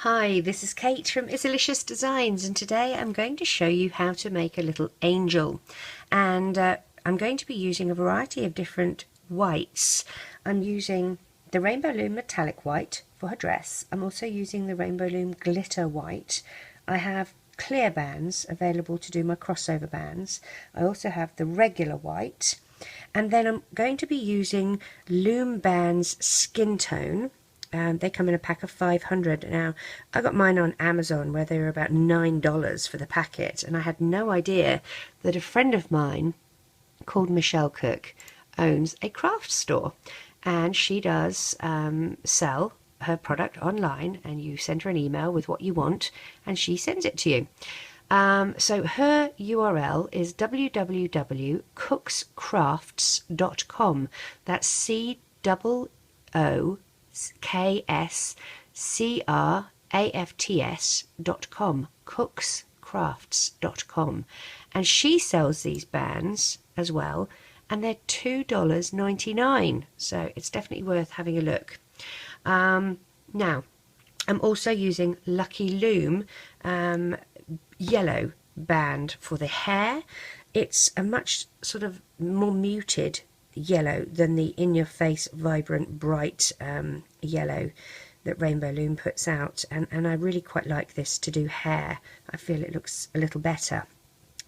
Hi, this is Kate from Izzalicious Designs, and today I'm going to show you how to make a little angel. And I'm going to be using a variety of different whites. I'm using the Rainbow Loom metallic white for her dress. I'm also using the Rainbow Loom glitter white. I have clear bands available to do my crossover bands. I also have the regular white, and then I'm going to be using Loom Bands Skin Tone. They come in a pack of 500. Now, I got mine on Amazon where they were about $9 for the packet, and I had no idea that a friend of mine called Michelle Cook owns a craft store, and she does sell her product online, and you send her an email with what you want and she sends it to you. So her URL is www.cookscrafts.com. That's COOKSCRAFTS.com, cookscrafts.com. And she sells these bands as well, and they're $2.99, so it's definitely worth having a look. Now, I'm also using Lucky Loom yellow band for the hair. It's a much sort of more muted yellow than the in-your-face vibrant bright yellow that Rainbow Loom puts out, and I really quite like this to do hair. I feel it looks a little better.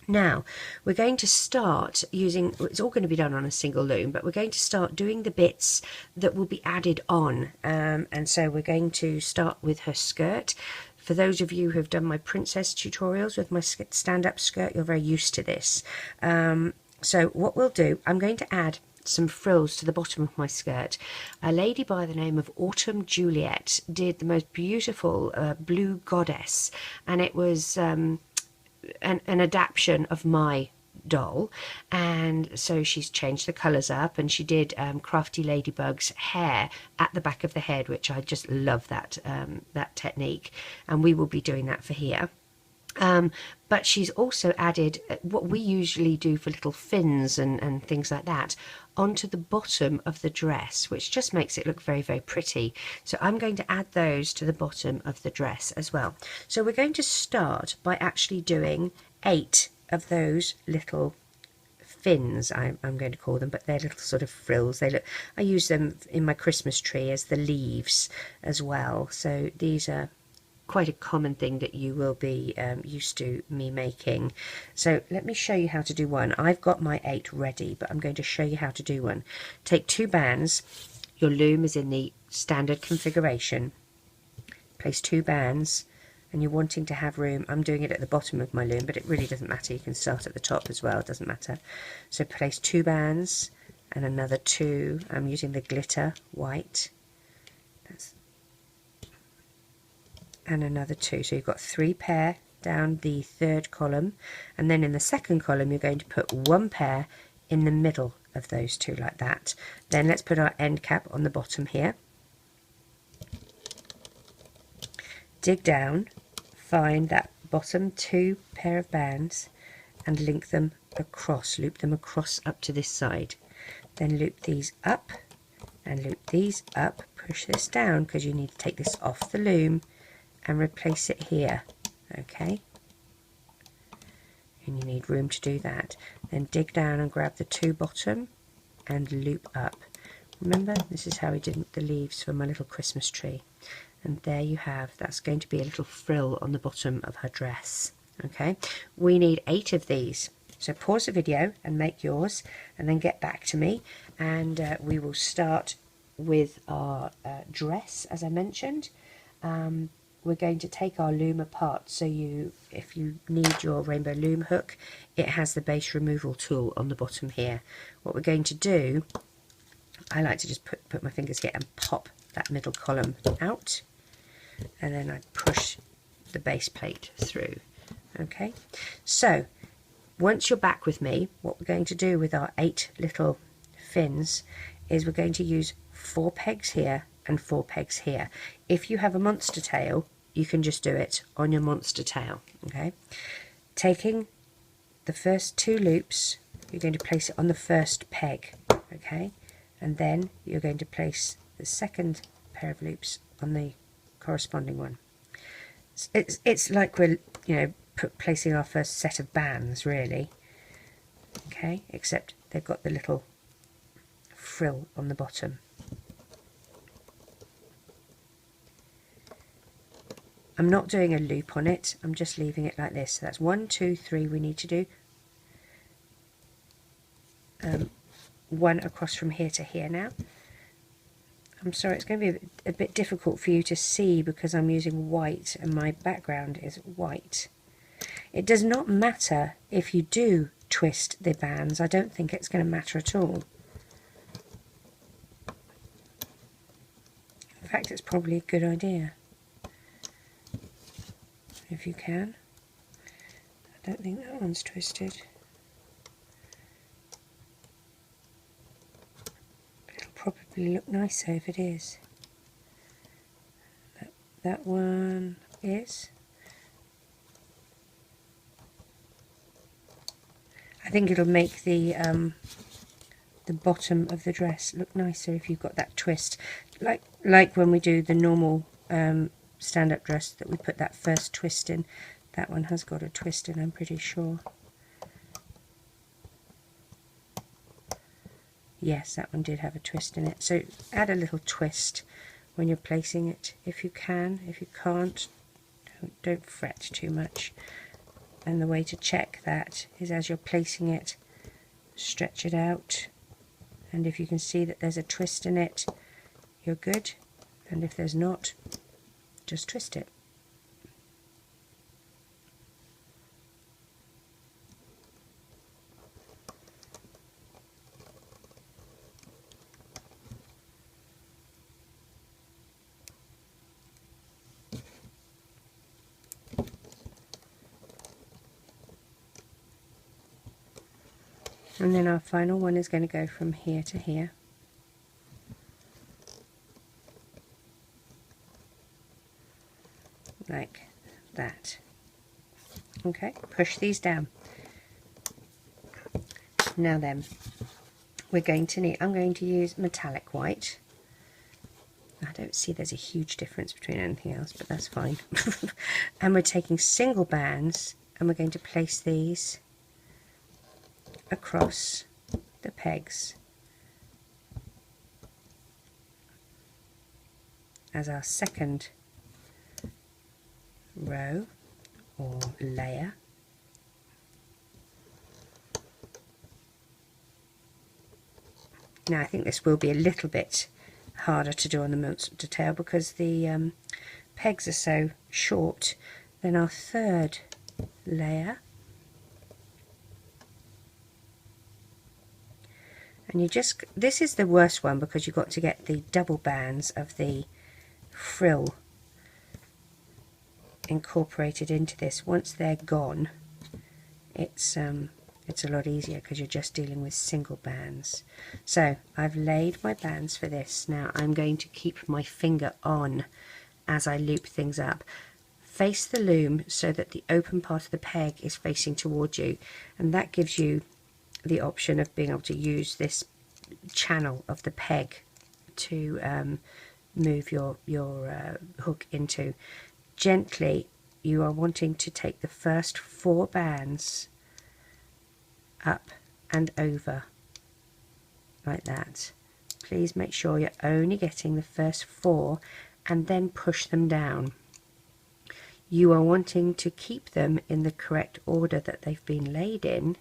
Now we're going to start using, it's all going to be done on a single loom, but we're going to start doing the bits that will be added on, and so we're going to start with her skirt. For those of you who have done my princess tutorials with my stand-up skirt, you're very used to this. So what we'll do, I'm going to add some frills to the bottom of my skirt. A lady by the name of Autumn Juliet did the most beautiful blue goddess, and it was an adaptation of my doll, and so she's changed the colours up, and she did Crafty Ladybug's hair at the back of the head, which I just love that that technique, and we will be doing that for here. But she's also added what we usually do for little fins and things like that onto the bottom of the dress, which just makes it look very, very pretty. So I'm going to add those to the bottom of the dress as well. So we're going to start by actually doing 8 of those little fins, I'm going to call them, but they're little sort of frills. They look, I use them in my Christmas tree as the leaves as well. So these are quite a common thing that you will be used to me making. So let me show you how to do one. I've got my 8 ready, but I'm going to show you how to do one. Take 2 bands. Your loom is in the standard configuration. Place 2 bands, and you're wanting to have room. I'm doing it at the bottom of my loom, but it really doesn't matter. You can start at the top as well, it doesn't matter. So place 2 bands and another 2. I'm using the glitter white. And another 2, so you've got 3 pair down the 3rd column, and then in the 2nd column you're going to put 1 pair in the middle of those 2 like that. Then let's put our end cap on the bottom here, dig down, find that bottom 2 pair of bands and link them across, loop them across up to this side, then loop these up and loop these up, push this down because you need to take this off the loom and replace it here, okay, and you need room to do that. Then dig down and grab the 2 bottom and loop up. Remember, this is how we did the leaves for my little Christmas tree, and there you have, that's going to be a little frill on the bottom of her dress. Okay, we need 8 of these, so pause the video and make yours, and then get back to me, and we will start with our dress. As I mentioned, we're going to take our loom apart, so if you need your Rainbow Loom hook, it has the base removal tool on the bottom here. What we're going to do, I like to just put my fingers here and pop that middle column out, and then I push the base plate through. Okay, so once you're back with me, what we're going to do with our 8 little fins is we're going to use 4 pegs here and 4 pegs here. If you have a monster tail, you can just do it on your monster tail. Okay, taking the first 2 loops, you're going to place it on the first peg, okay, and then you're going to place the second pair of loops on the corresponding one. It's like we're, you know, placing our first set of bands, really. Okay, except they've got the little frill on the bottom. I'm not doing a loop on it, I'm just leaving it like this. So that's 1, 2, 3 we need to do. One across from here to here now. I'm sorry, it's going to be a bit difficult for you to see because I'm using white and my background is white. It does not matter if you do twist the bands. I don't think it's going to matter at all. In fact, it's probably a good idea if you can. I don't think that one's twisted. It'll probably look nicer if it is. That one is. I think it'll make the bottom of the dress look nicer if you've got that twist, like when we do the normal stand-up dress that we put that first twist in. That one has got a twist in, I'm pretty sure. Yes, that one did have a twist in it. So add a little twist when you're placing it if you can. If you can't, don't fret too much. And the way to check that is as you're placing it, stretch it out, and if you can see that there's a twist in it, you're good, and if there's not, just twist it. And then our final one is going to go from here to here. Like that. Okay, push these down. Now then, we're going to need, I'm going to use metallic white. I don't see there's a huge difference between anything else, but that's fine. And we're taking single bands and we're going to place these across the pegs as our second row or layer. Now I think this will be a little bit harder to do on the monster tail because the pegs are so short. Then our third layer, and you just, this is the worst one because you've got to get the double bands of the frill incorporated into this. Once they're gone, it's a lot easier because you're just dealing with single bands. So I've laid my bands for this. Now I'm going to keep my finger on as I loop things up. Face the loom so that the open part of the peg is facing towards you, and that gives you the option of being able to use this channel of the peg to move your hook into. Gently, you are wanting to take the first 4 bands up and over like that. Please make sure you're only getting the first 4 and then push them down. You are wanting to keep them in the correct order that they've been laid in.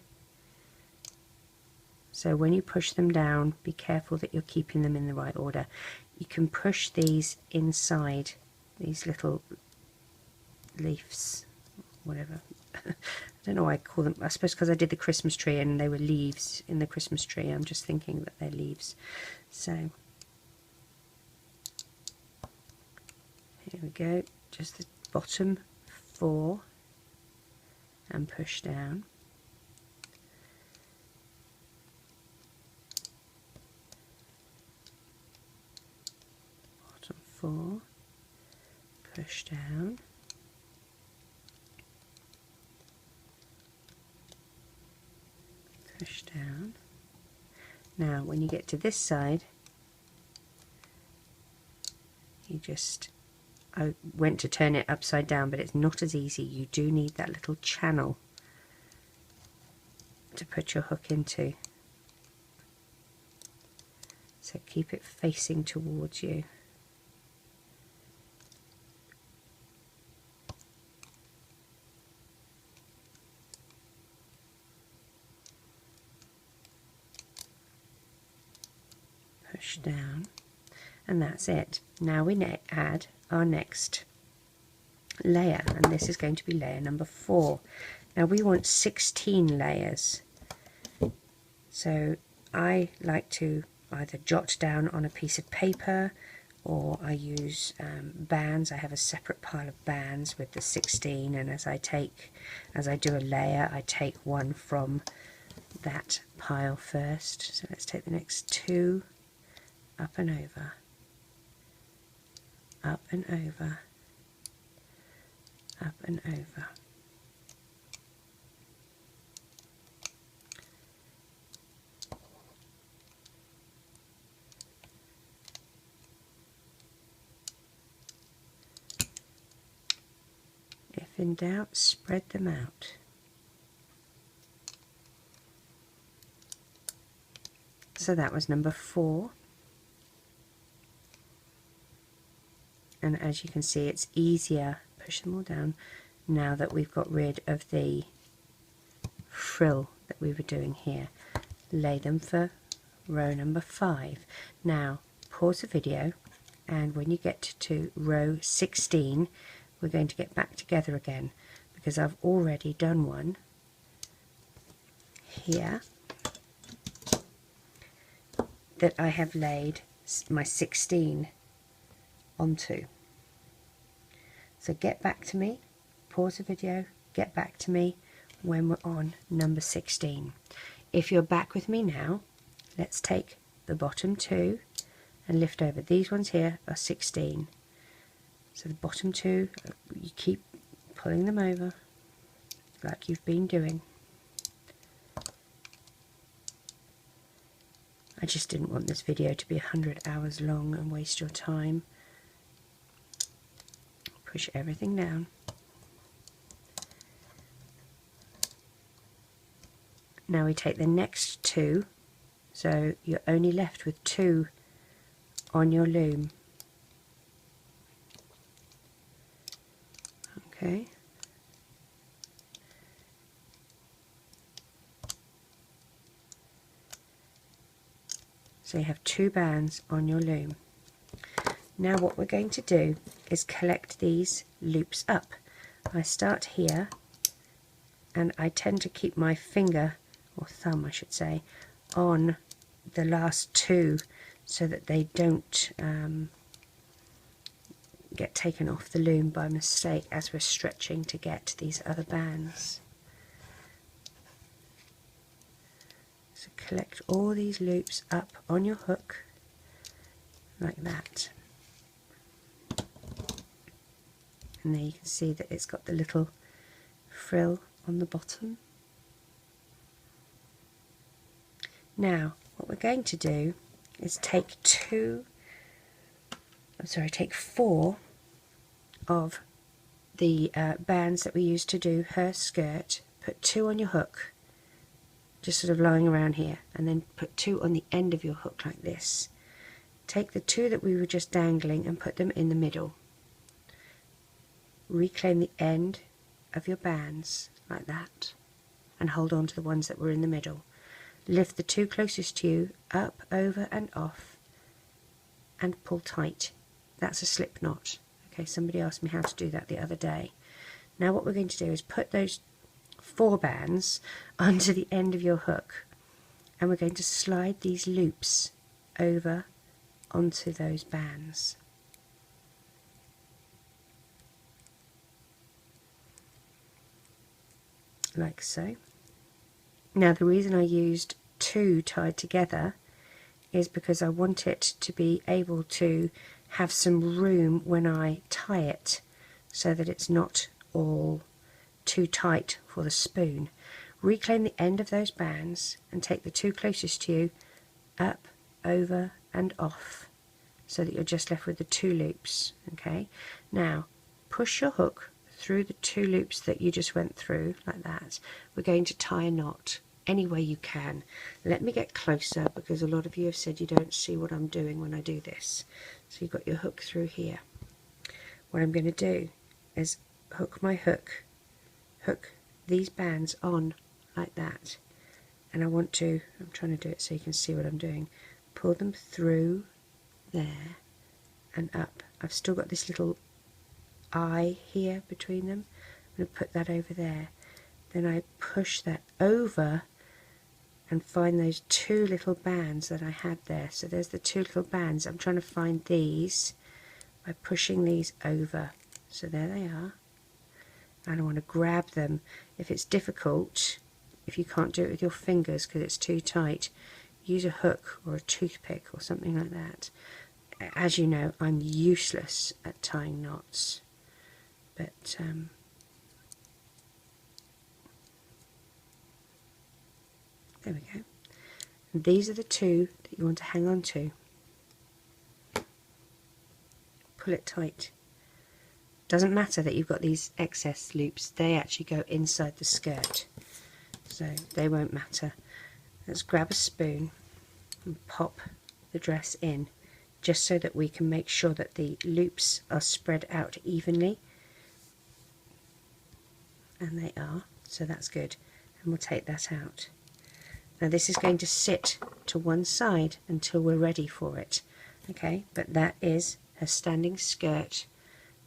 So when you push them down, be careful that you're keeping them in the right order. You can push these inside, these little leaves, whatever. I don't know why I call them, I suppose because I did the Christmas tree and they were leaves in the Christmas tree. I'm just thinking that they're leaves. So here we go, just the bottom 4 and push down. Bottom 4, push down. Push down. Now when you get to this side, you just I went to turn it upside down, but it's not as easy. You do need that little channel to put your hook into. So keep it facing towards you. Push down, and that's it. Now we add our next layer, and this is going to be layer number 4. Now we want 16 layers, so I like to either jot down on a piece of paper, or I use bands. I have a separate pile of bands with the 16, and as I do a layer, I take one from that pile first. So let's take the next 2, up and over, up and over, up and over. If in doubt, spread them out. So that was number 4. And as you can see, it's easier, push them all down, now that we've got rid of the frill that we were doing here. Lay them for row number 5. Now pause the video, and when you get to row 16, we're going to get back together again, because I've already done one here that I have laid my 16 onto. So get back to me, pause the video, get back to me when we're on number 16. If you're back with me now, let's take the bottom 2 and lift over. These ones here are 16. So the bottom 2, you keep pulling them over like you've been doing. I just didn't want this video to be 100 hours long and waste your time. Push everything down. Now we take the next 2, so you're only left with 2 on your loom. Okay. So you have 2 bands on your loom. Now what we're going to do is collect these loops up. I start here, and I tend to keep my finger, or thumb I should say, on the last 2 so that they don't get taken off the loom by mistake as we're stretching to get these other bands. So collect all these loops up on your hook like that. And there you can see that it's got the little frill on the bottom. Now what we're going to do is take 4 of the bands that we used to do her skirt, put 2 on your hook, just sort of lying around here, and then put 2 on the end of your hook like this. Take the 2 that we were just dangling and put them in the middle. Reclaim the end of your bands like that, and hold on to the ones that were in the middle. Lift the 2 closest to you up, over and off, and pull tight. That's a slip knot. Okay, somebody asked me how to do that the other day. Now what we're going to do is put those 4 bands onto the end of your hook, and we're going to slide these loops over onto those bands. Like so. Now the reason I used 2 tied together is because I want it to be able to have some room when I tie it, so that it's not all too tight for the spoon. Reclaim the end of those bands and take the 2 closest to you up, over and off so that you're just left with the 2 loops. Okay, now push your hook through the 2 loops that you just went through like that. We're going to tie a knot any way you can. Let me get closer because a lot of you have said you don't see what I'm doing when I do this. So you've got your hook through here. What I'm going to do is hook my hook these bands on like that, and I'm trying to do it so you can see what I'm doing, pull them through there and up. I've still got this little eye here between them. I'm going to put that over there, then I push that over and find those 2 little bands that I had there. So there's the 2 little bands. I'm trying to find these by pushing these over. So there they are, and I want to grab them. If it's difficult, if you can't do it with your fingers because it's too tight, use a hook or a toothpick or something like that. As you know, I'm useless at tying knots, but there we go. And these are the 2 that you want to hang on to. Pull it tight. Doesn't matter that you've got these excess loops, they actually go inside the skirt, so they won't matter. Let's grab a spoon and pop the dress in, just so that we can make sure that the loops are spread out evenly, and they are, so that's good. And we'll take that out. Now this is going to sit to one side until we're ready for it. Okay, but that is her standing skirt,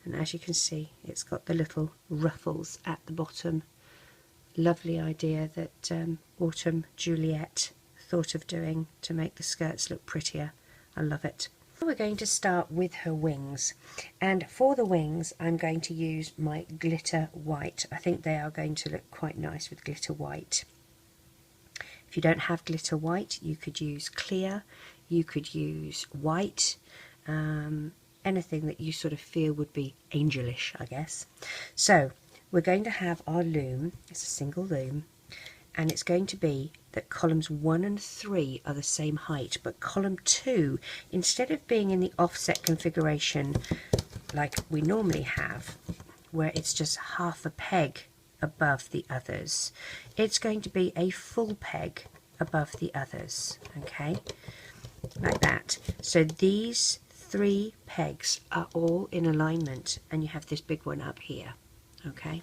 and as you can see, it's got the little ruffles at the bottom. Lovely idea that Autumn Juliet thought of doing to make the skirts look prettier. I love it. We're going to start with her wings, and for the wings I'm going to use my glitter white. I think they are going to look quite nice with glitter white. If you don't have glitter white, you could use clear, you could use white, anything that you sort of feel would be angelish, I guess. So we're going to have our loom. It's a single loom, and it's going to be that columns 1 and 3 are the same height, but column 2, instead of being in the offset configuration like we normally have, where it's just half a peg above the others, it's going to be a full peg above the others. Okay, like that. So these 3 pegs are all in alignment, and you have this big one up here. Okay,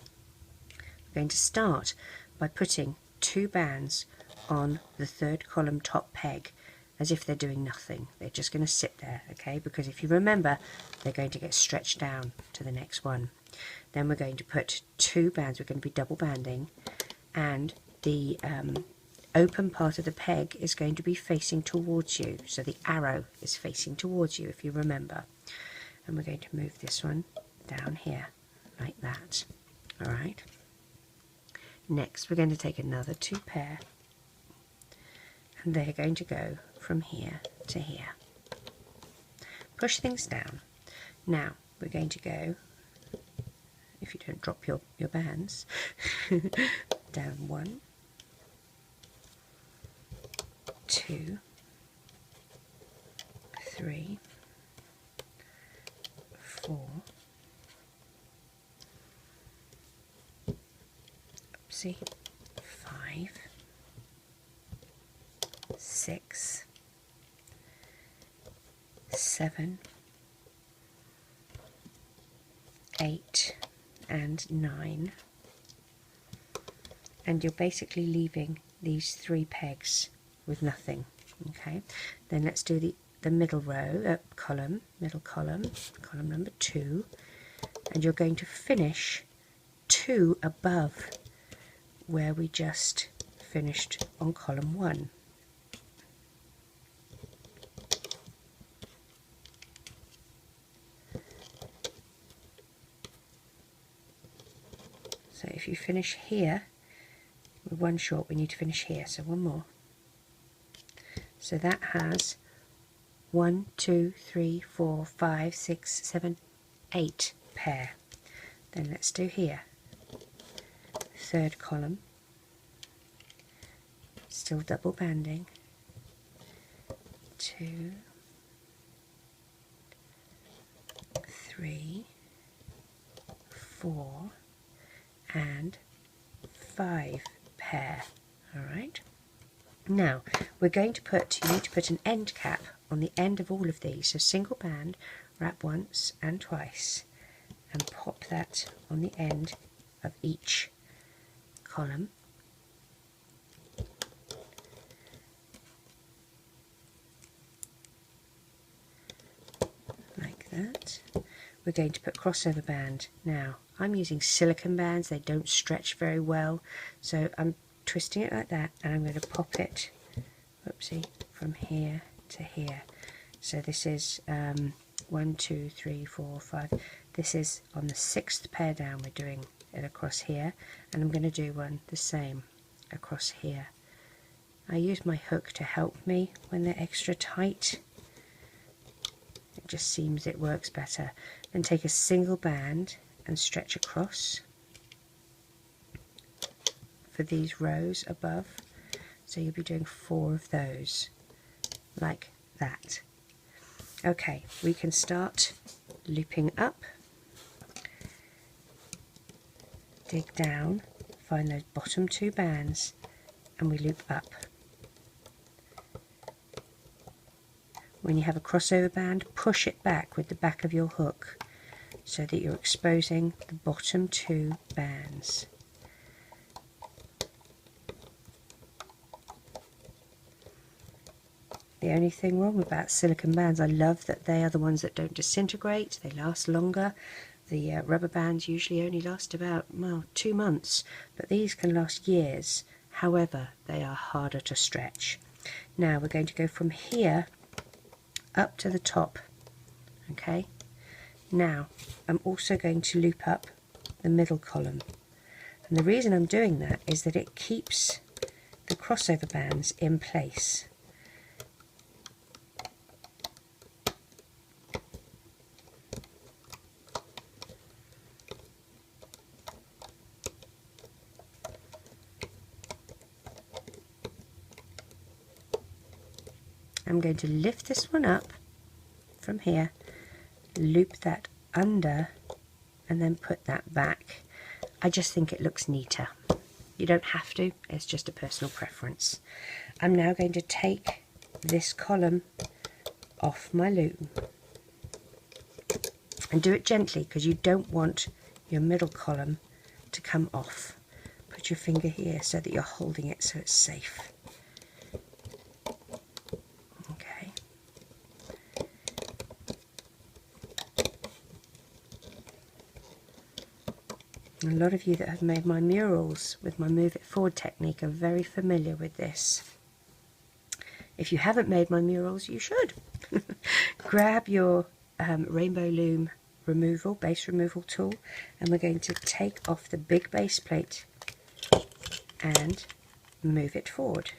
we're going to start by putting 2 bands on the 3rd column top peg, as if they're doing nothing. They're just going to sit there, okay, because if you remember, they're going to get stretched down to the next one. Then we're going to put 2 bands, we're going to be double banding, and the open part of the peg is going to be facing towards you, so the arrow is facing towards you, if you remember. And we're going to move this one down here like that. Alright, next we're going to take another 2 pair, and they're going to go from here to here. Push things down. Now we're going to go, if you don't drop your bands, down 1, 2, 3, 4, oopsie, 5, 6, 7, 8 and 9, and you're basically leaving these 3 pegs with nothing. Okay, then let's do the middle row, middle column number 2, and you're going to finish 2 above where we just finished on column 1. So if you finish here, with 1 short, we need to finish here, so 1 more. So that has 1, 2, 3, 4, 5, 6, 7, 8 pair. Then let's do here. 3rd column, still double banding, 2, 3, 4 and 5 pair. Alright, now we're going to put, you need to put an end cap on the end of all of these, so single band, wrap once and twice and pop that on the end of each column. Like that. We're going to put crossover band. Now I'm using silicone bands, they don't stretch very well, so I'm twisting it like that and I'm going to pop it, whoopsie, from here to here. So this is 1, 2, 3, 4, 5. This is on the 6th pair down, we're doing it across here, and I'm going to do one the same across here. I use my hook to help me when they're extra tight. It just seems it works better. Then take a single band and stretch across for these rows above. So you'll be doing 4 of those, like that. Okay, we can start looping up. Dig down, find those bottom 2 bands, and we loop up. When you have a crossover band, push it back with the back of your hook so that you're exposing the bottom 2 bands. The only thing wrong about silicone bands, I love that they are the ones that don't disintegrate, they last longer. The rubber bands usually only last about, well, 2 months, but these can last years. However, they are harder to stretch. Now we're going to go from here up to the top. Okay, now I'm also going to loop up the middle column, and the reason I'm doing that is that it keeps the crossover bands in place. I'm going to lift this one up from here, loop that under, and then put that back. I just think it looks neater. You don't have to, it's just a personal preference. I'm now going to take this column off my loom and do it gently because you don't want your middle column to come off. Put your finger here so that you're holding it so it's safe. A lot of you that have made my murals with my Move It Forward technique are very familiar with this. If you haven't made my murals, you should. Grab your Rainbow Loom removal, base removal tool, and we're going to take off the big base plate and move it forward.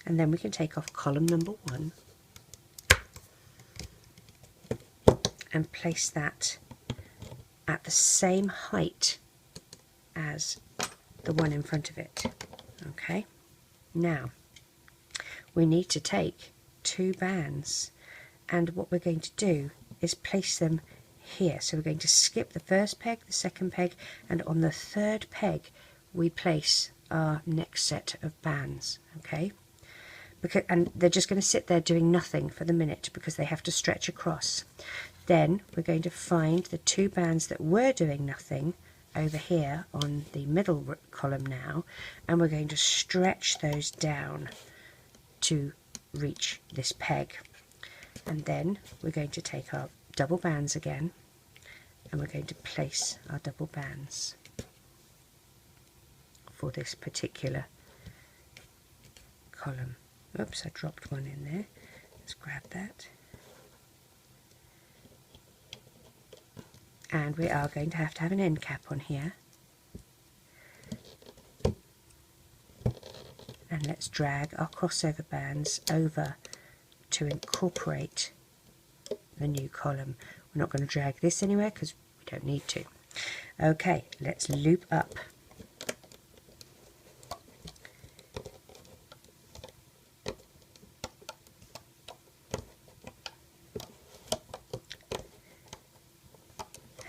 And then we can take off column number 1 and place that at the same height as the one in front of it. Okay, now we need to take 2 bands, and what we're going to do is place them here. So we're going to skip the first peg, the second peg, and on the 3rd peg we place our next set of bands. Okay, and they're just going to sit there doing nothing for the minute because they have to stretch across. Then we're going to find the 2 bands that were doing nothing over here on the middle column now, and we're going to stretch those down to reach this peg. And then we're going to take our double bands again, and we're going to place our double bands for this particular column. Oops, I dropped one in there. Let's grab that. And we are going to have an end cap on here. And let's drag our crossover bands over to incorporate the new column. We're not going to drag this anywhere because we don't need to. Okay, let's loop up.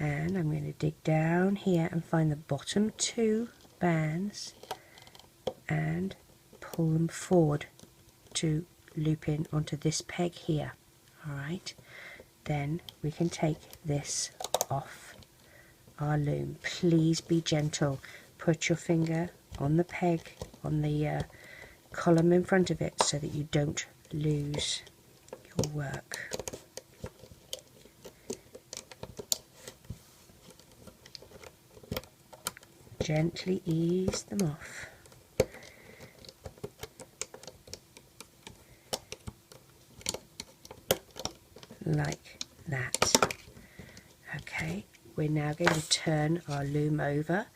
and I'm going to dig down here and find the bottom 2 bands and pull them forward to loop in onto this peg here. Alright, then we can take this off our loom. Please be gentle. Put your finger on the peg, on the column in front of it, so that you don't lose your work. Gently ease them off. Like that. Okay, we're now going to turn our loom over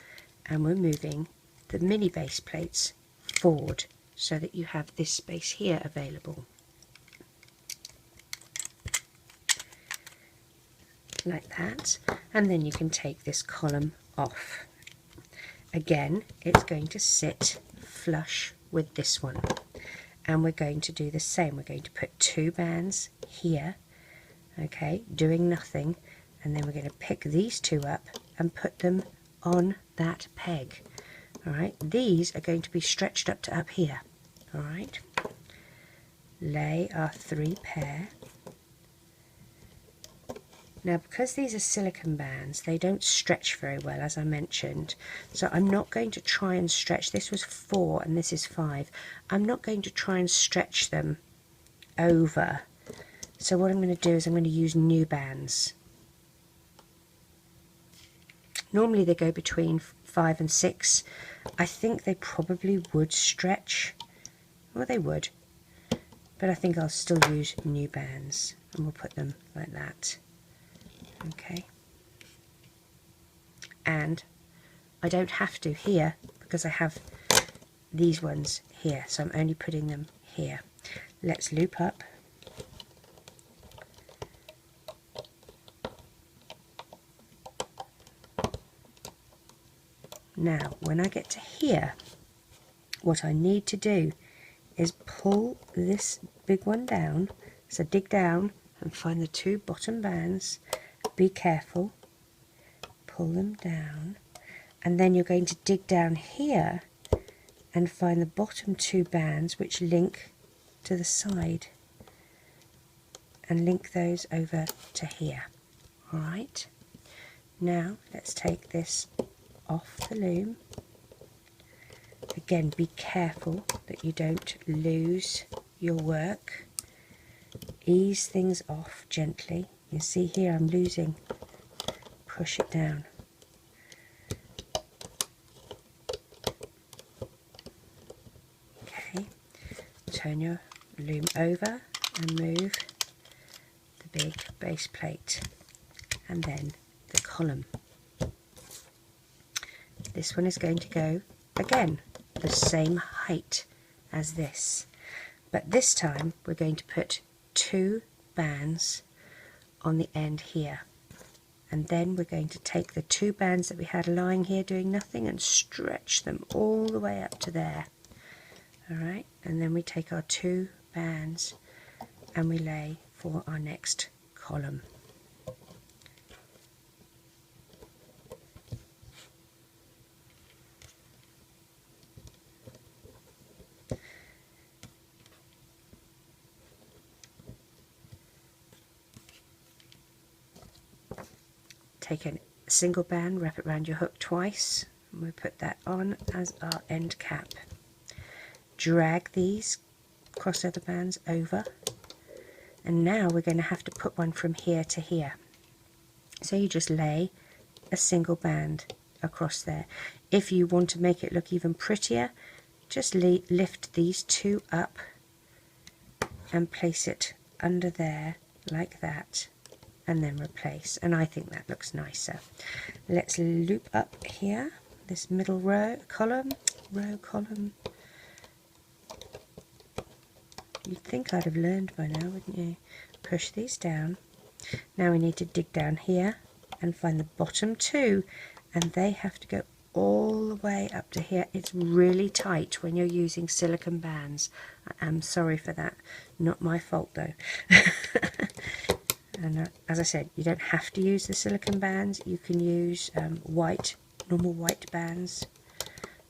and we're moving the mini base plates forward so that you have this space here available. Like that, and then you can take this column off. Again, it's going to sit flush with this one, and we're going to do the same. We're going to put 2 bands here, okay, doing nothing, and then we're going to pick these 2 up and put them on that peg. Alright, these are going to be stretched up to up here. Alright, lay our 3 pair. Now, because these are silicone bands, they don't stretch very well, as I mentioned, so I'm not going to try and stretch. This was 4 and this is 5. I'm not going to try and stretch them over. So what I'm going to do is I'm going to use new bands. Normally they go between 5 and 6. I think they probably would stretch. Well, they would. But I think I'll still use new bands, and we'll put them like that. Okay. And I don't have to here because I have these ones here, so I'm only putting them here. Let's loop up. Now, when I get to here, what I need to do is pull this big one down. So dig down and find the 2 bottom bands. Be careful. Pull them down. And then you're going to dig down here and find the bottom 2 bands which link to the side. And link those over to here. Alright. Now, let's take this off the loom. Again, be careful that you don't lose your work. Ease things off gently. You see here I'm losing. Push it down. Okay, turn your loom over and move the big base plate and then the column. This one is going to go again the same height as this, but this time we're going to put 2 bands on the end here, and then we're going to take the 2 bands that we had lying here doing nothing and stretch them all the way up to there. Alright, and then we take our 2 bands and we lay for our next column. Take a single band, wrap it around your hook twice, and we put that on as our end cap. Drag these crossover bands over, and now we're going to have to put one from here to here. So you just lay a single band across there. If you want to make it look even prettier, just lift these 2 up and place it under there like that, and then replace, and I think that looks nicer. Let's loop up here, this middle row column. You'd think I'd have learned by now, wouldn't you? Push these down. Now we need to dig down here and find the bottom 2, and they have to go all the way up to here. It's really tight when you're using silicone bands. I am sorry for that. Not my fault though. And as I said, you don't have to use the silicone bands. You can use normal white bands.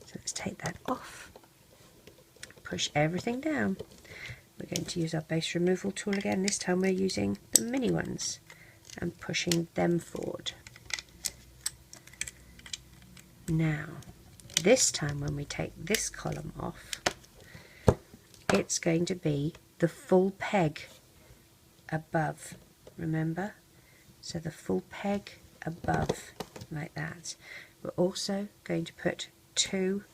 So let's take that off. Push everything down. We're going to use our base removal tool again. This time we're using the mini ones and pushing them forward. Now, this time when we take this column off, it's going to be the full peg above, remember? So the full peg above, like that. We're also going to put 2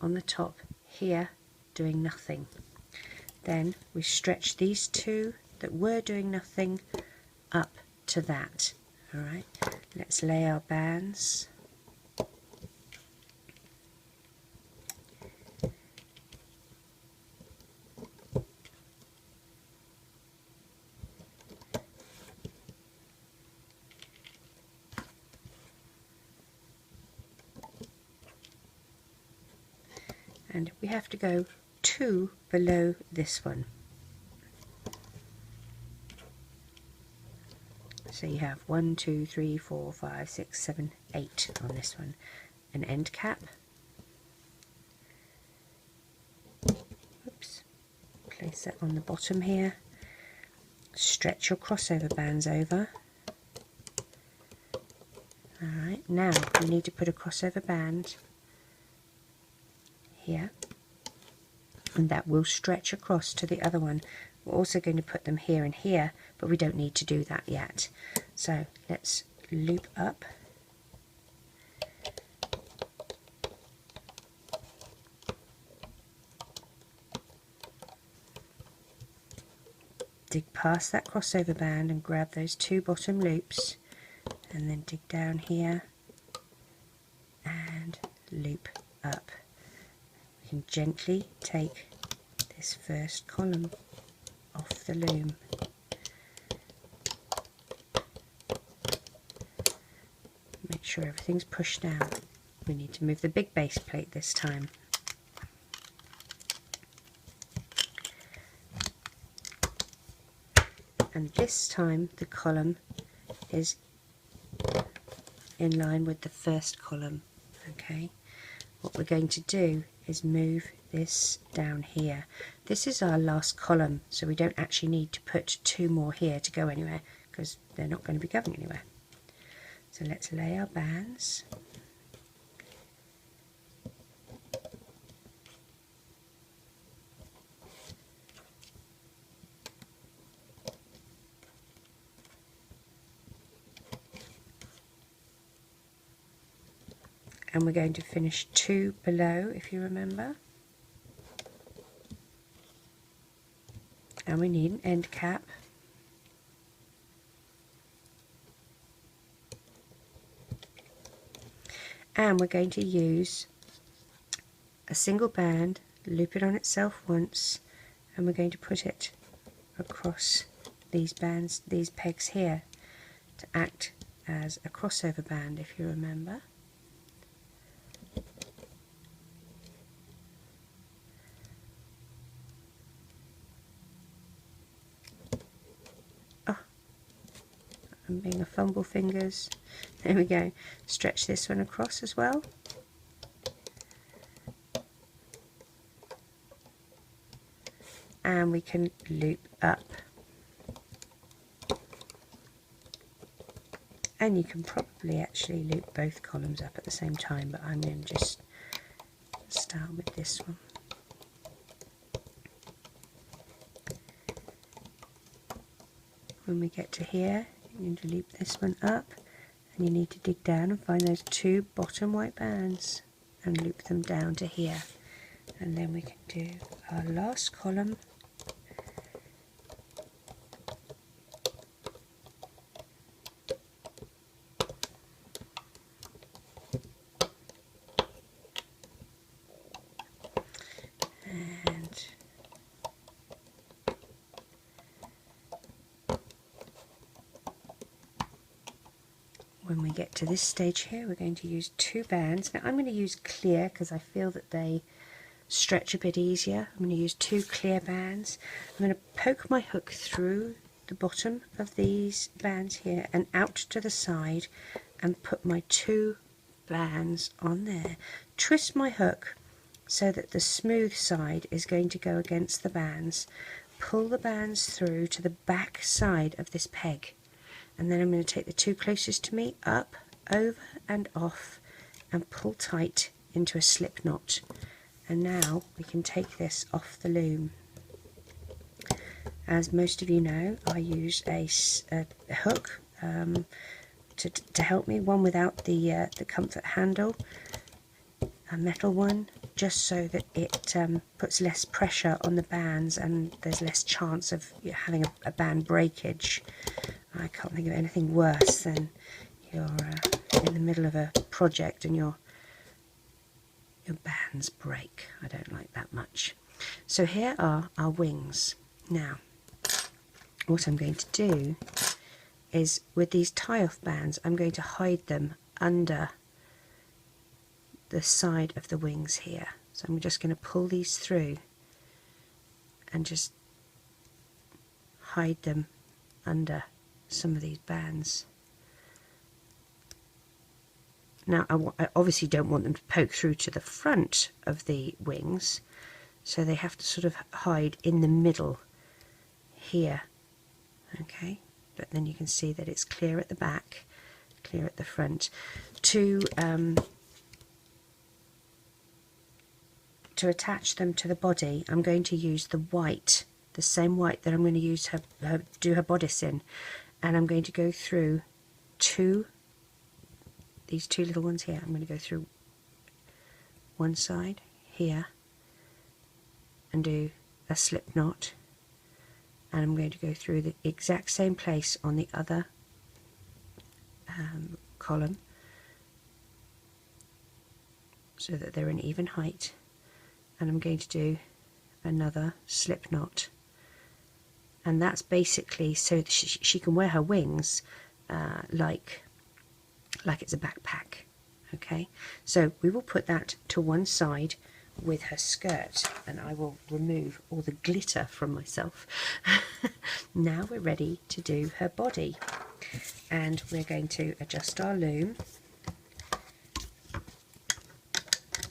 on the top here, doing nothing. Then we stretch these 2 that were doing nothing up to that. Alright, let's lay our bands. And we have to go 2 below this one. So you have 1, 2, 3, 4, 5, 6, 7, 8 on this one. An end cap. Oops. Place that on the bottom here. Stretch your crossover bands over. Alright, now we need to put a crossover band here, and that will stretch across to the other one. We're also going to put them here and here, but we don't need to do that yet. So let's loop up. Dig past that crossover band and grab those 2 bottom loops, and then dig down here and loop up. We can gently take this first column off the loom. Make sure everything's pushed down. We need to move the big base plate this time. And this time the column is in line with the first column. Okay, what we're going to do is move this down here. This is our last column, so we don't actually need to put 2 more here to go anywhere, because they're not going to be going anywhere. So let's lay our bands. And we're going to finish 2 below, if you remember. And we need an end cap. And we're going to use a single band, loop it on itself once, and we're going to put it across these bands, these pegs here, to act as a crossover band, if you remember. I'm being a fumble fingers. There we go. Stretch this one across as well. And we can loop up. And you can probably actually loop both columns up at the same time, but I'm going to just start with this one. When we get to here, you need to loop this one up, and you need to dig down and find those 2 bottom white bands and loop them down to here, and then we can do our last column. And when we get to this stage here, we're going to use 2 bands. Now I'm going to use clear because I feel that they stretch a bit easier. I'm going to use 2 clear bands. I'm going to poke my hook through the bottom of these bands here and out to the side and put my 2 bands on there. Twist my hook so that the smooth side is going to go against the bands. Pull the bands through to the back side of this peg, and then I'm going to take the 2 closest to me up, over and off, and pull tight into a slip knot. And now we can take this off the loom. As most of you know, I use a hook to help me, one without the comfort handle, a metal one, just so that it puts less pressure on the bands and there's less chance of having a band breakage. I can't think of anything worse than you're in the middle of a project and your bands break. I don't like that much. So here are our wings. Now, what I'm going to do is, with these tie-off bands, I'm going to hide them under the side of the wings here. So I'm just going to pull these through and just hide them under some of these bands. Now I obviously don't want them to poke through to the front of the wings, so they have to sort of hide in the middle here. Okay, but then you can see that it's clear at the back, clear at the front. To attach them to the body, I'm going to use the white, the same white that I'm going to use do her bodice in, and I'm going to go through these 2 little ones here. I'm going to go through one side here and do a slip knot, and I'm going to go through the exact same place on the other column so that they're an even height, and I'm going to do another slip knot, and that's basically so that she can wear her wings like it's a backpack. Okay, so we will put that to one side with her skirt, and I will remove all the glitter from myself. Now we're ready to do her body, and we're going to adjust our loom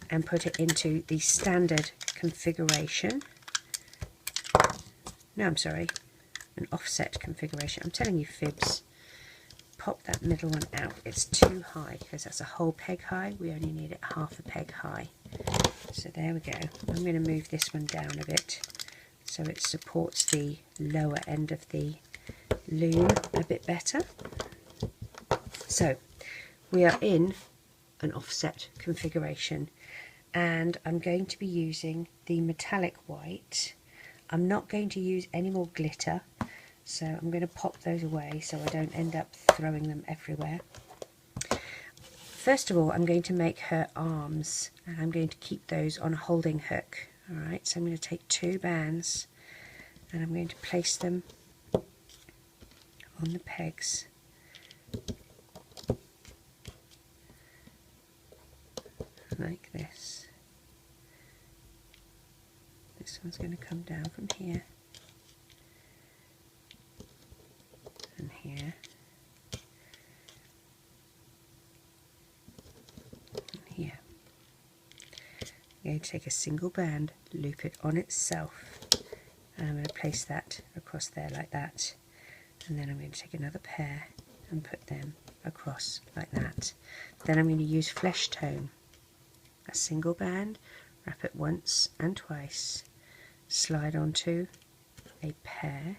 and put it into the standard configuration. No, I'm sorry, an offset configuration. I'm telling you fibs. Pop that middle one out. It's too high because that's a whole peg high. We only need it half a peg high. So there we go. I'm going to move this one down a bit so it supports the lower end of the loom a bit better. So we are in an offset configuration, and I'm going to be using the metallic white. I'm not going to use any more glitter, so I'm going to pop those away so I don't end up throwing them everywhere. First of all, I'm going to make her arms, and I'm going to keep those on a holding hook. Alright, so I'm going to take 2 bands and I'm going to place them on the pegs. Like this. This one's going to come down from here and here and here. I'm going to take a single band, loop it on itself, and I'm going to place that across there like that, and then I'm going to take another pair and put them across like that. Then I'm going to use flesh tone, a single band, wrap it once and twice, slide onto a pair,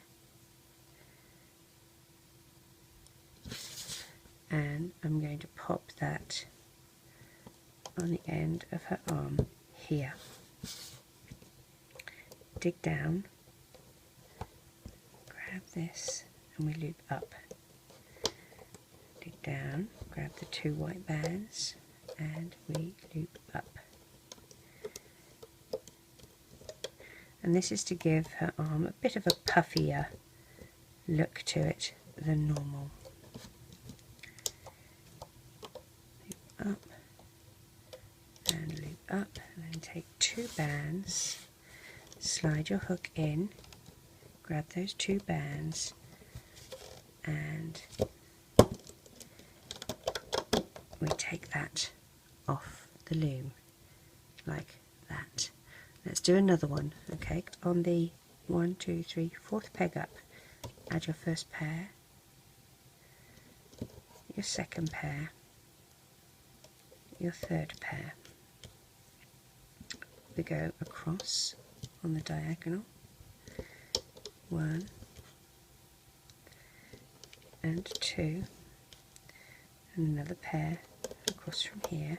and I'm going to pop that on the end of her arm here. Dig down, grab this, and we loop up. Dig down, grab the 2 white bands, and we loop up. And this is to give her arm a bit of a puffier look to it than normal. Loop up and loop up, and then take 2 bands, slide your hook in, grab those 2 bands and we take that off the loom like that. Let's do another one. Okay, on the 1, 2, 3, 4th peg up, add your first pair, your second pair, your third pair. We go across on the diagonal, 1 and 2, and another pair across from here.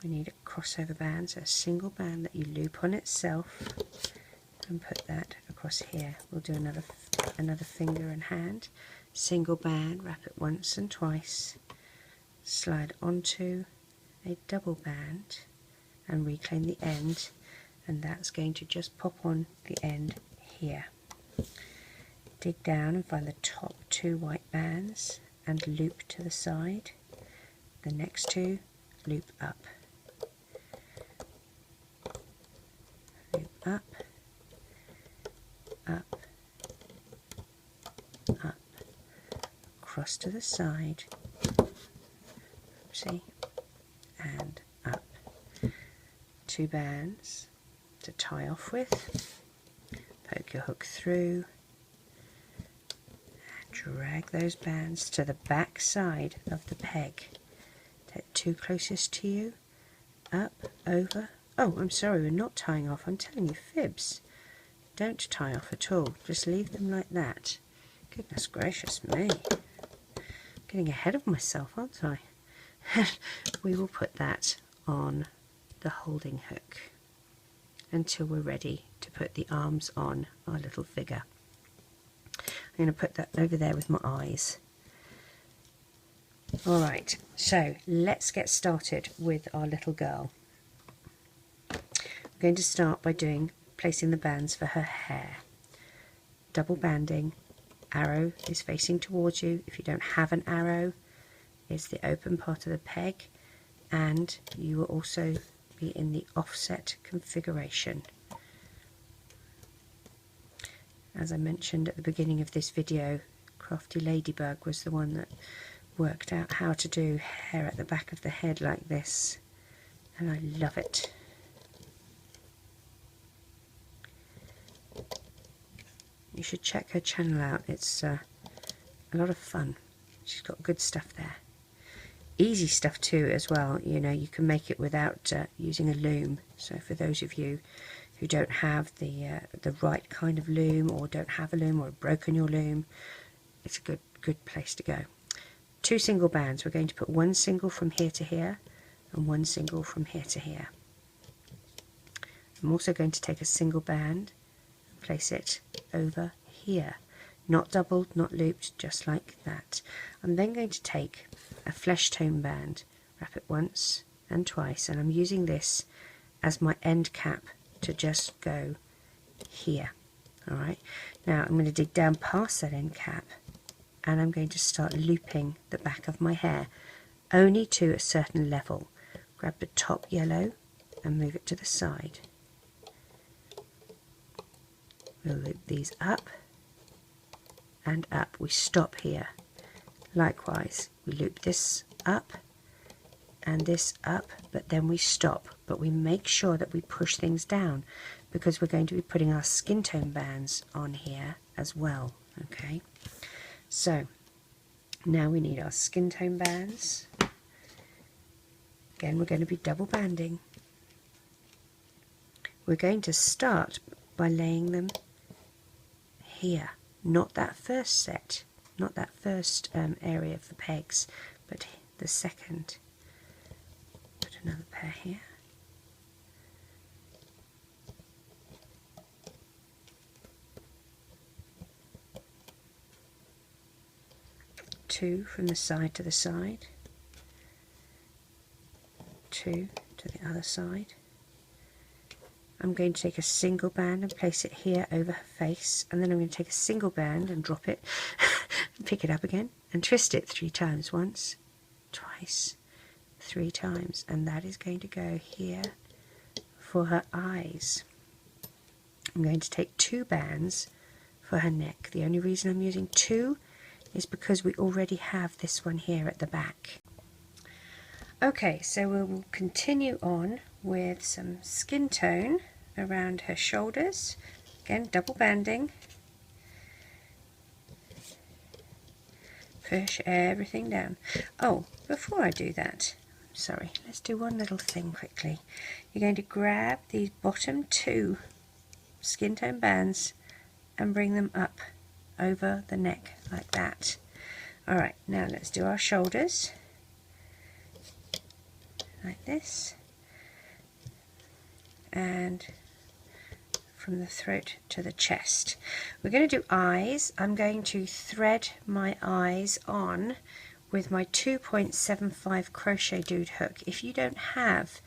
We need a crossover band, so a single band that you loop on itself and put that across here. We'll do another finger and hand, single band, wrap it once and twice, slide onto a double band and reclaim the end, and that's going to just pop on the end here. Dig down and find the top 2 white bands and loop to the side. The next 2 loop up, loop up, up, up, across to the side, see, and up. 2 bands to tie off with, poke your hook through, and drag those bands to the back side of the peg. Take 2 closest to you, up, over. Oh, I'm sorry, we're not tying off. I'm telling you fibs. Don't tie off at all. Just leave them like that. Goodness gracious me. Getting ahead of myself, aren't I? We will put that on the holding hook until we're ready to put the arms on our little figure. I'm going to put that over there with my eyes. Alright, so let's get started with our little girl. We're going to start by placing the bands for her hair. Double banding, arrow is facing towards you. If you don't have an arrow, it's the open part of the peg, and you will also be in the offset configuration. As I mentioned at the beginning of this video, Crafty Ladybug was the one that worked out how to do hair at the back of the head like this, and I love it. You should check her channel out. It's a lot of fun. She's got good stuff there. Easy stuff too as well. You know, you can make it without using a loom. So for those of you who don't have the right kind of loom, or don't have a loom, or have broken your loom, it's a good place to go. 2 single bands. We're going to put 1 single from here to here and 1 single from here to here. I'm also going to take a single band and place it over here. Not doubled, not looped, just like that. I'm then going to take a flesh tone band, wrap it once and twice, and I'm using this as my end cap to just go here. Alright, now I'm going to dig down past that end cap, and I'm going to start looping the back of my hair, only to a certain level. Grab the top yellow and move it to the side. We'll loop these up and up. We stop here. Likewise, we loop this up and this up, but then we stop. But we make sure that we push things down, because we're going to be putting our skin tone bands on here as well. Okay, so now we need our skin tone bands. Again, we're going to be double banding. We're going to start by laying them here, not that first set, not that first area of the pegs, but the second. Put another pair here. Two from the side to the side, 2 to the other side. I'm going to take a single band and place it here over her face, and then I'm going to take a single band and drop it and pick it up again and twist it 3 times. Once, twice, 3 times, and that is going to go here for her eyes. I'm going to take 2 bands for her neck. The only reason I'm using 2 is because we already have this one here at the back. Okay, so we will continue on with some skin tone around her shoulders. Again, double banding. Push everything down. Oh, before I do that, sorry, let's do one little thing quickly. You're going to grab these bottom two skin tone bands and bring them up over the neck like that. Alright, now let's do our shoulders like this, and from the throat to the chest. We're going to do eyes. I'm going to thread my eyes on with my 2.75 crochet dude hook. If you don't have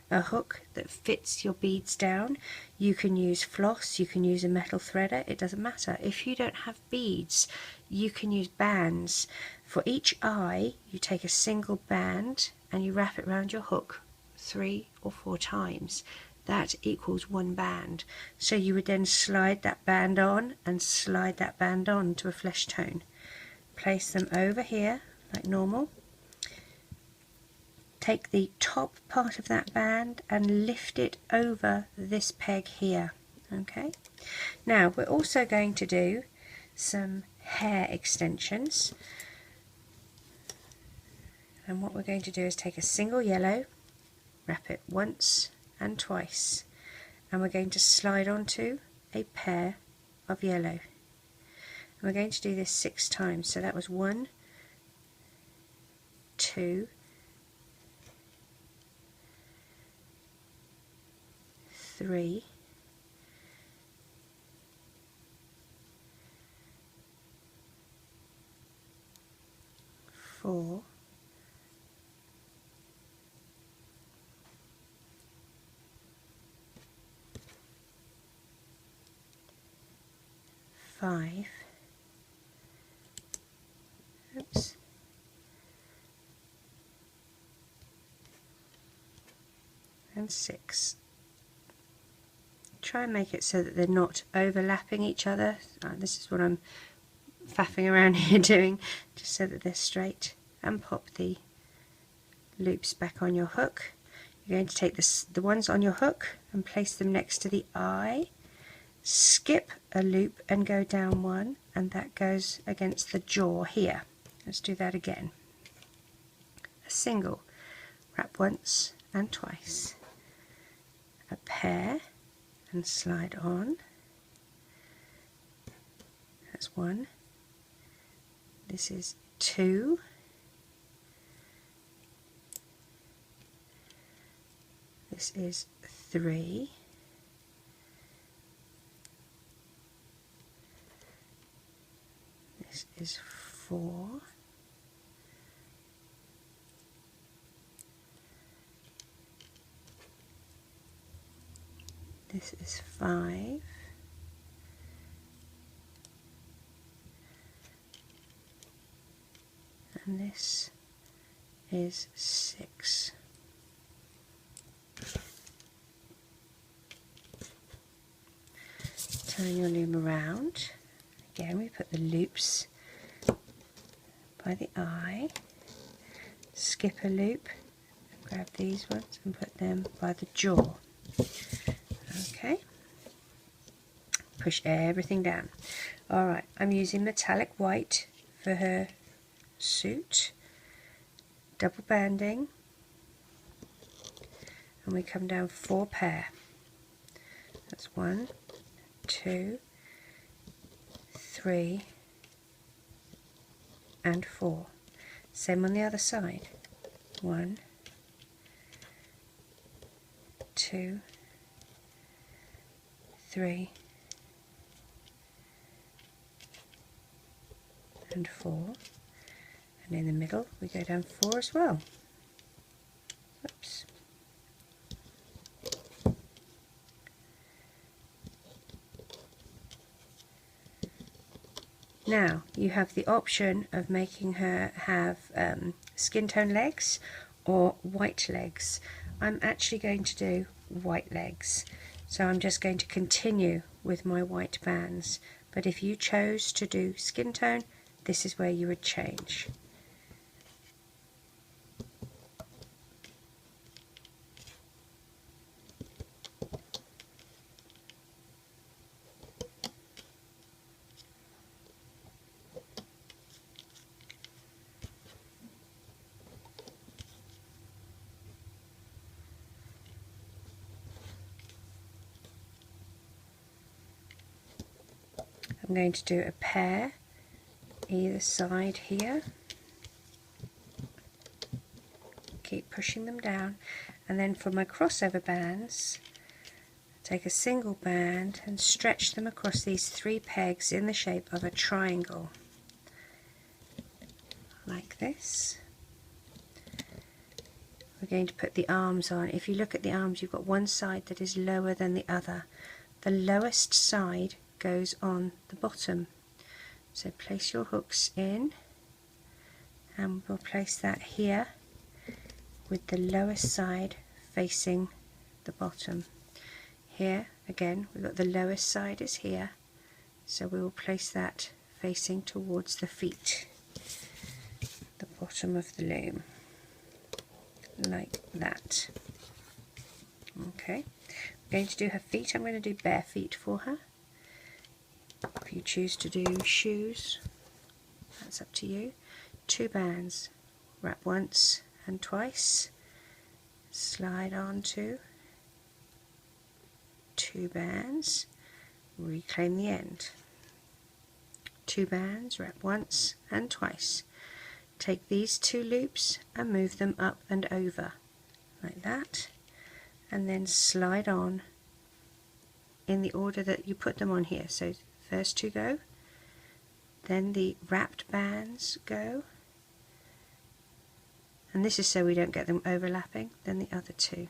a hook that fits your beads down, you can use floss, you can use a metal threader, it doesn't matter. If you don't have beads, you can use bands. For each eye, you take a single band and you wrap it around your hook 3 or 4 times. That equals one band. So you would then slide that band on and slide that band on to a flesh tone. Place them over here like normal. Take the top part of that band and lift it over this peg here. Okay. Now we're also going to do some hair extensions. And what we're going to do is take a single yellow, wrap it once and twice, and we're going to slide onto a pair of yellow. And we're going to do this 6 times. So that was 1, 2, 3, 4, 5, oops, and 6. Try and make it so that they're not overlapping each other. This is what I'm faffing around here doing, just so that they're straight. And pop the loops back on your hook. You're going to take the ones on your hook and place them next to the eye. Skip a loop and go down one, and that goes against the jaw here. Let's do that again. A single, wrap once and twice. A pair and slide on. That's 1. This is 2. This is 3. This is 4. This is 5. And this is 6. Turn your loom around. Again, we put the loops by the eye, skip a loop, grab these ones and put them by the jaw. Okay, push everything down. Alright, I'm using metallic white for her suit, double banding, and we come down 4 pair. That's 1, 2, 3 and 4. Same on the other side. 1, 2, 3 and 4, and in the middle we go down 4 as well. Oops. Now you have the option of making her have skin tone legs or white legs. I'm actually going to do white legs, so I'm just going to continue with my white bands, but if you chose to do skin tone, this is where you would change. I'm going to do a pair either side here. Keep pushing them down, and then for my crossover bands, take a single band and stretch them across these 3 pegs in the shape of a triangle, like this. We're going to put the arms on. If you look at the arms, you've got one side that is lower than the other. The lowest side goes on the bottom. So place your hooks in, and we'll place that here with the lowest side facing the bottom. Here again we've got the lowest side is here, so we will place that facing towards the feet, the bottom of the loom, like that. Okay, I'm going to do her feet. I'm going to do bare feet for her. If you choose to do shoes, that's up to you. 2 bands, wrap once and twice, slide onto 2 bands, reclaim the end. 2 bands, wrap once and twice. Take these 2 loops and move them up and over like that, and then slide on in the order that you put them on here. So first 2 go, then the wrapped bands go, and this is so we don't get them overlapping, then the other 2.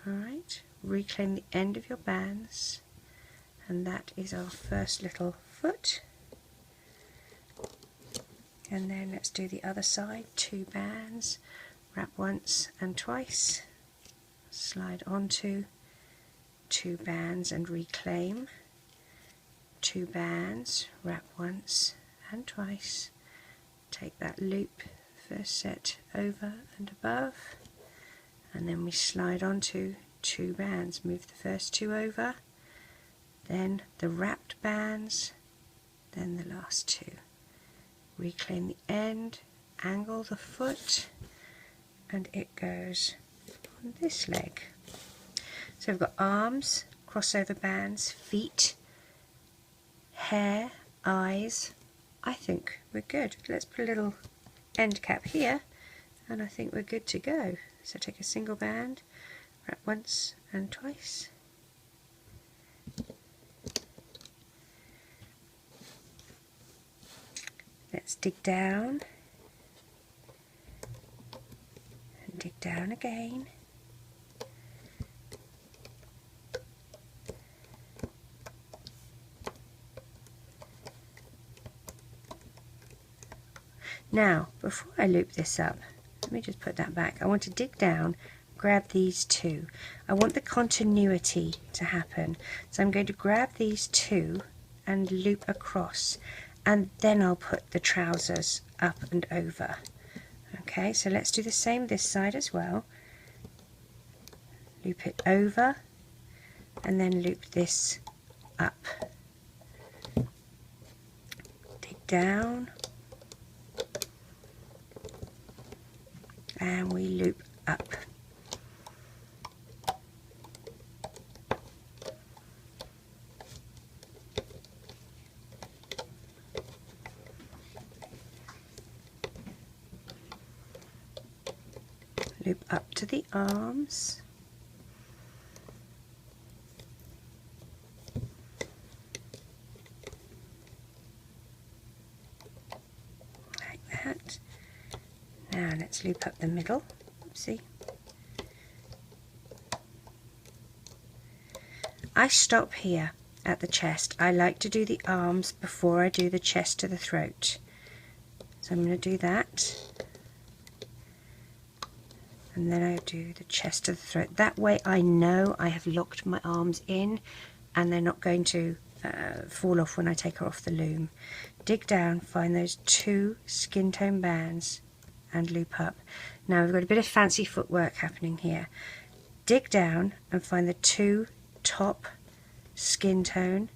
Alright, reclaim the end of your bands, and that is our first little foot. And then let's do the other side. 2 bands, wrap once and twice, slide onto 2 bands and reclaim. 2 bands, wrap once and twice, take that loop, first set over and above, and then we slide onto 2 bands, move the first 2 over, then the wrapped bands, then the last 2. Reclaim the end, angle the foot, and it goes on this leg. So we've got arms, crossover bands, feet, hair, eyes. I think we're good. Let's put a little end cap here, and I think we're good to go. So take a single band, wrap once and twice, let's dig down and dig down again. Now, before I loop this up, let me just put that back. I want to dig down, grab these 2. I want the continuity to happen. So I'm going to grab these 2 and loop across, and then I'll put the trousers up and over. Okay, so let's do the same this side as well. Loop it over, and then loop this up. Dig down, and we loop up. Loop up to the arms. Like that. Now let's loop up the middle. Oopsie. I stop here at the chest. I like to do the arms before I do the chest to the throat. So I'm going to do that. And then I do the chest to the throat. That way I know I have locked my arms in and they're not going to fall off when I take her off the loom. Dig down, find those 2 skin tone bands and loop up. Now we've got a bit of fancy footwork happening here. Dig down and find the 2 top skin tone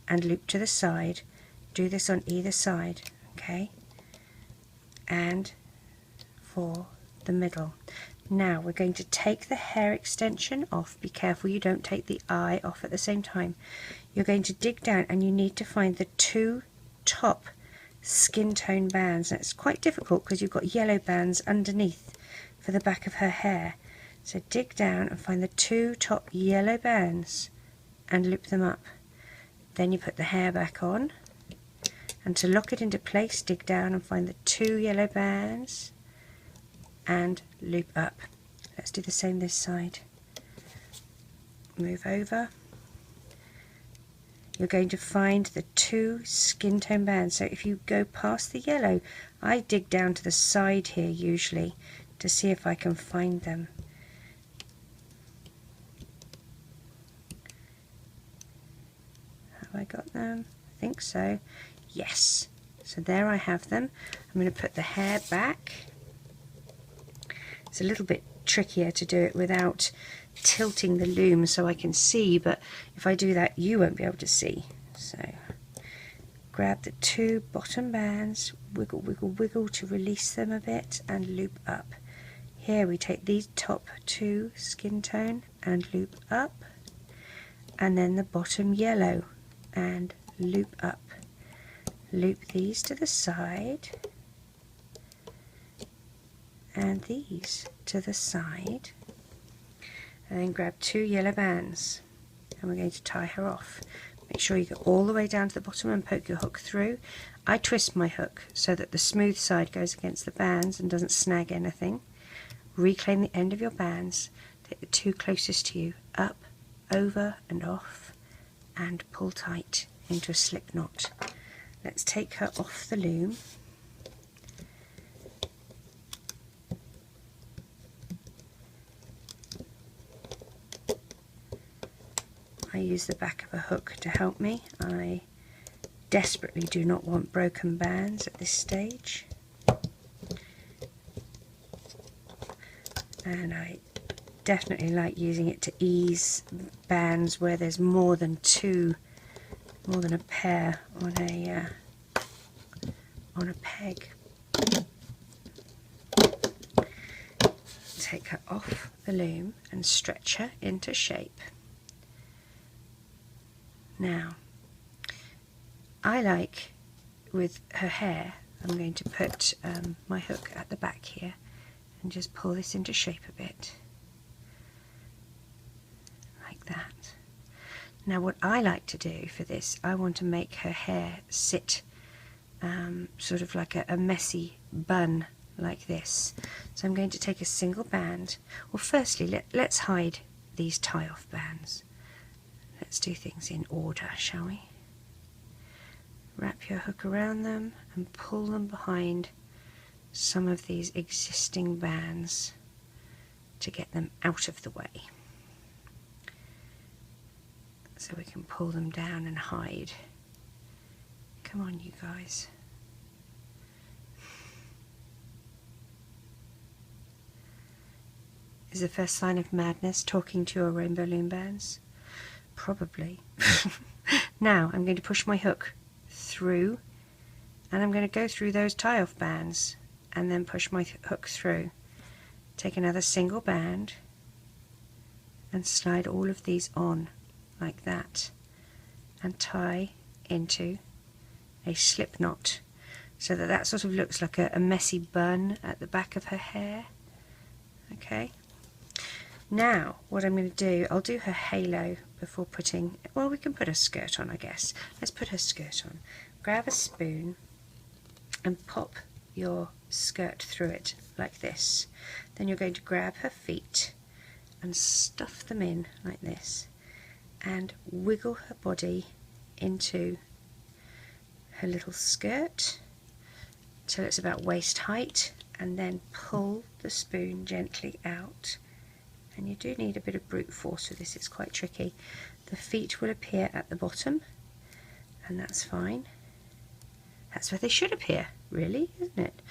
and loop to the side. Do this on either side, okay? And for the middle. Now we're going to take the hair extension off. Be careful you don't take the eye off at the same time. You're going to dig down and you need to find the 2 top skin tone bands. And it's quite difficult because you've got yellow bands underneath for the back of her hair. So dig down and find the 2 top yellow bands and loop them up. Then you put the hair back on, and to lock it into place, dig down and find the 2 yellow bands and loop up. Let's do the same this side. Move over. You're going to find the 2 skin tone bands. So if you go past the yellow, I dig down to the side here usually to see if I can find them. Have I got them? I think so. Yes. So there I have them. I'm going to put the hair back. It's a little bit trickier to do it without tilting the loom so I can see, but if I do that you won't be able to see. So grab the 2 bottom bands, wiggle, wiggle, wiggle to release them a bit and loop up. Here we take these top 2 skin tone and loop up, and then the bottom yellow and loop up. Loop these to the side and these to the side, and then grab 2 yellow bands and we're going to tie her off. Make sure you go all the way down to the bottom and poke your hook through. I twist my hook so that the smooth side goes against the bands and doesn't snag anything. Reclaim the end of your bands, take the 2 closest to you, up, over and off, and pull tight into a slip knot. Let's take her off the loom. I use the back of a hook to help me. I desperately do not want broken bands at this stage. And I definitely like using it to ease bands where there's more than a pair on a peg. Take her off the loom and stretch her into shape. Now, I like, with her hair, I'm going to put my hook at the back here and just pull this into shape a bit, like that. Now what I like to do for this, I want to make her hair sit sort of like a messy bun like this. So I'm going to take a single band. Well, firstly, let's hide these tie-off bands. Let's do things in order, shall we? Wrap your hook around them and pull them behind some of these existing bands to get them out of the way. So we can pull them down and hide. Come on, you guys. Is the first sign of madness talking to your Rainbow Loom bands? Probably. Now I'm going to push my hook through, and I'm going to go through those tie-off bands and then push my hook through. Take another single band and slide all of these on like that and tie into a slip knot so that that sort of looks like a messy bun at the back of her hair. Okay. Now what I'm going to do, I'll do her halo before putting, well, we can put her skirt on, I guess. Let's put her skirt on. Grab a spoon and pop your skirt through it like this. Then you're going to grab her feet and stuff them in like this and wiggle her body into her little skirt till it's about waist height, and then pull the spoon gently out. And you do need a bit of brute force for this, it's quite tricky. The feet will appear at the bottom and that's fine. That's where they should appear, really, isn't it?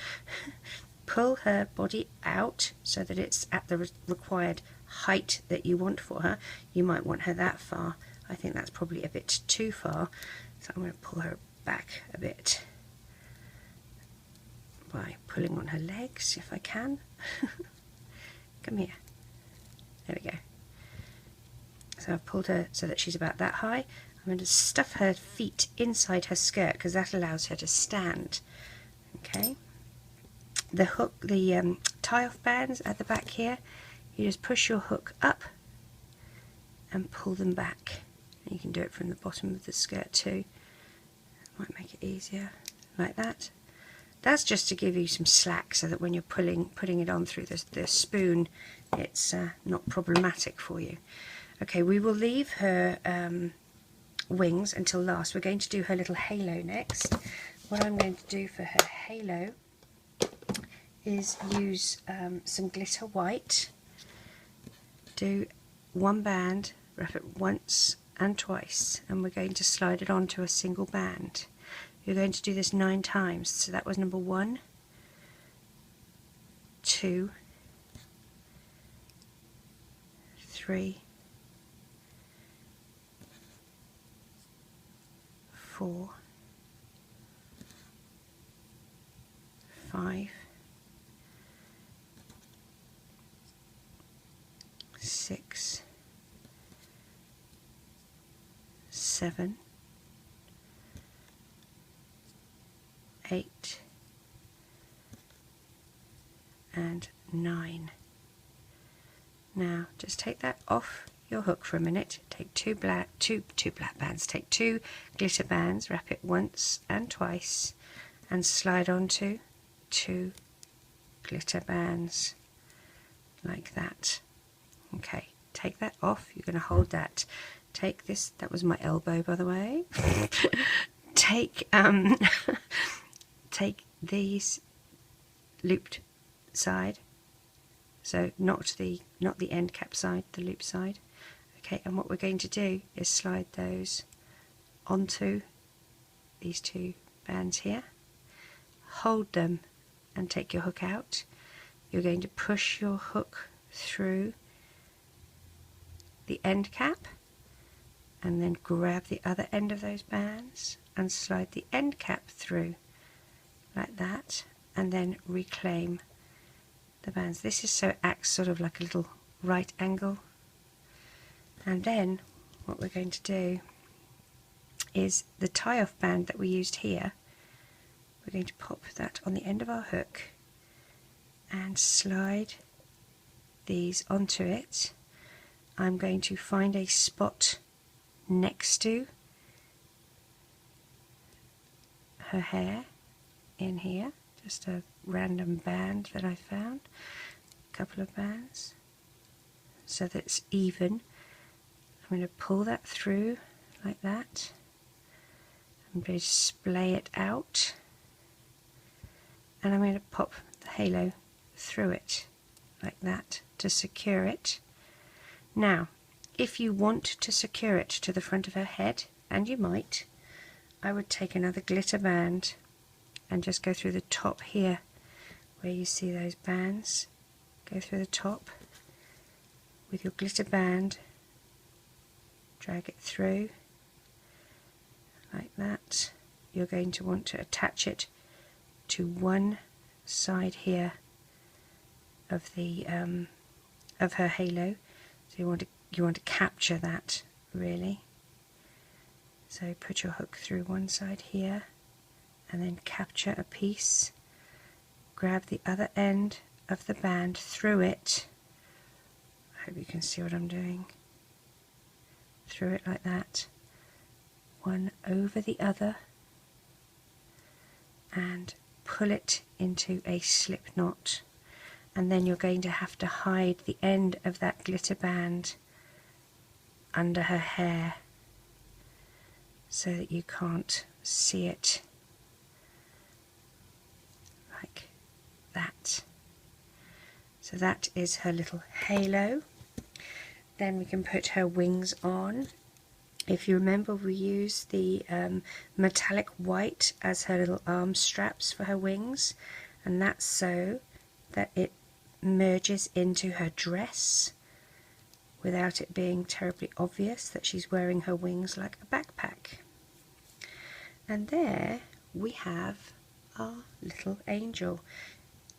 Pull her body out so that it's at the required height that you want for her. You might want her that far. I think that's probably a bit too far, so I'm going to pull her back a bit by pulling on her legs if I can. Come here. There we go. So I've pulled her so that she's about that high. I'm going to stuff her feet inside her skirt because that allows her to stand. Okay. The hook, the tie-off bands at the back here, you just push your hook up and pull them back. And you can do it from the bottom of the skirt too. Might make it easier, like that. That's just to give you some slack so that when you're putting it on through the spoon, it's not problematic for you. Okay, we will leave her wings until last. We're going to do her little halo next. What I'm going to do for her halo is use some glitter white, do one band, wrap it once and twice, and we're going to slide it onto a single band. You're going to do this 9 times, so that was number 1, 2, 3, 4, 5, 6, 7, 8, and 9. Now just take that off your hook for a minute. Take two black bands. Take 2 glitter bands, wrap it once and twice, and slide onto 2 glitter bands like that. Okay, take that off. You're going to hold that. Take this. That was my elbow, by the way. Take take these looped side, so not the end cap side, the loop side. Okay, and what we're going to do is slide those onto these 2 bands here, hold them and take your hook out. You're going to push your hook through the end cap and then grab the other end of those bands and slide the end cap through like that, and then reclaim the bands. This is so it acts sort of like a little right angle. And then what we're going to do is the tie-off band that we used here, we're going to pop that on the end of our hook and slide these onto it. I'm going to find a spot next to her hair in here, just a random band that I found, a couple of bands, so that it's even. I'm going to pull that through like that. I'm going to splay it out, and I'm going to pop the halo through it like that to secure it. Now, if you want to secure it to the front of her head, and you might, I would take another glitter band and just go through the top here where you see those bands. Go through the top with your glitter band, drag it through like that. You're going to want to attach it to one side here of the of her halo. So you want to capture that, really. So put your hook through one side here and then capture a piece. Grab the other end of the band through it. I hope you can see what I'm doing. Through it like that. One over the other, and pull it into a slip knot. And then you're going to have to hide the end of that glitter band under her hair so that you can't see it, like that. So that is her little halo. Then we can put her wings on. If you remember, we used the metallic white as her little arm straps for her wings, and that's so that it merges into her dress without it being terribly obvious that she's wearing her wings like a backpack. And there we have our little angel.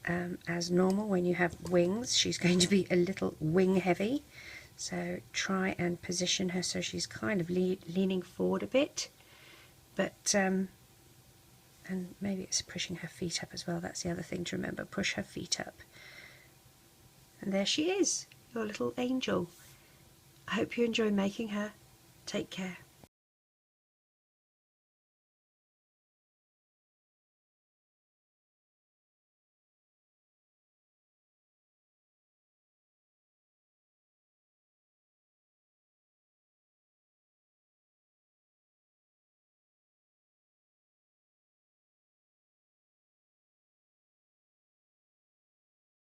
As normal, when you have wings, she's going to be a little wing heavy, so try and position her so she's kind of leaning forward a bit, but and maybe it's pushing her feet up as well. That's the other thing to remember, push her feet up. And there she is, your little angel. I hope you enjoy making her. Take care.